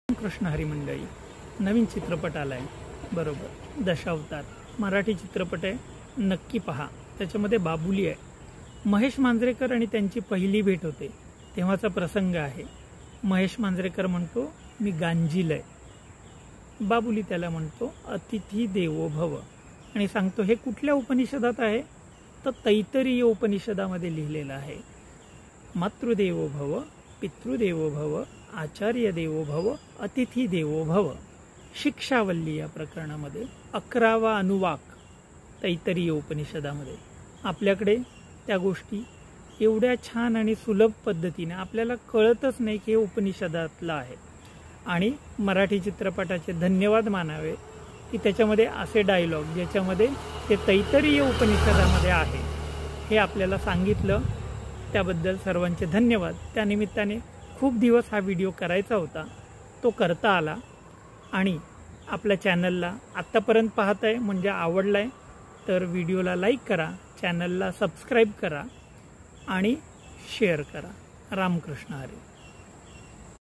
कृष्ण हरी मंडळी, नवीन चित्रपट आलाय बरोबर, दशावतार मराठी चित्रपट आहे, नक्की पहा। त्याच्यामध्ये बाबुली आहे, महेश मांजरेकर आणि त्यांची पहिली भेट होते तेव्हाचा प्रसंग आहे। महेश मांजरेकर म्हणतो मी गांजील आहे, बाबुली त्याला म्हणतो अतिथी देवो भव आणि सांगतो हे कुठल्या उपनिषदात आहे तर तैत्तरीय उपनिषदामध्ये लिहिलेलं आहे। मातृदेवो भव, पितृदेवो भव, आचार्य देवो भव, अतिथी देवो भव। शिक्षावल्ली या प्रकरणामध्ये 11वा अनुवाक तैत्तरीय उपनिषदामध्ये। आपल्याकडे त्या गोष्टी एवढ्या छान आणि सुलभ पद्धतीने आपल्याला कळतच नाही की हे उपनिषदातलं आहे। आणि मराठी चित्रपटाचे धन्यवाद मानावे की त्याच्यामध्ये असे डायलॉग ज्याच्यामध्ये ते तैत्तरीय उपनिषदामध्ये आहे हे आपल्याला सांगितलं, त्याबद्दल सर्वांचे धन्यवाद। त्यानिमित्ताने खूप दिवस हा व्हिडिओ करायचा होता, तो करता आला। आणि आपल्या चॅनलला आत्तापर्यंत पाहताय म्हणजे आवडलाय तर व्हिडिओला लाईक करा, चॅनलला सबस्क्राईब करा आणि शेअर करा। रामकृष्ण हरी।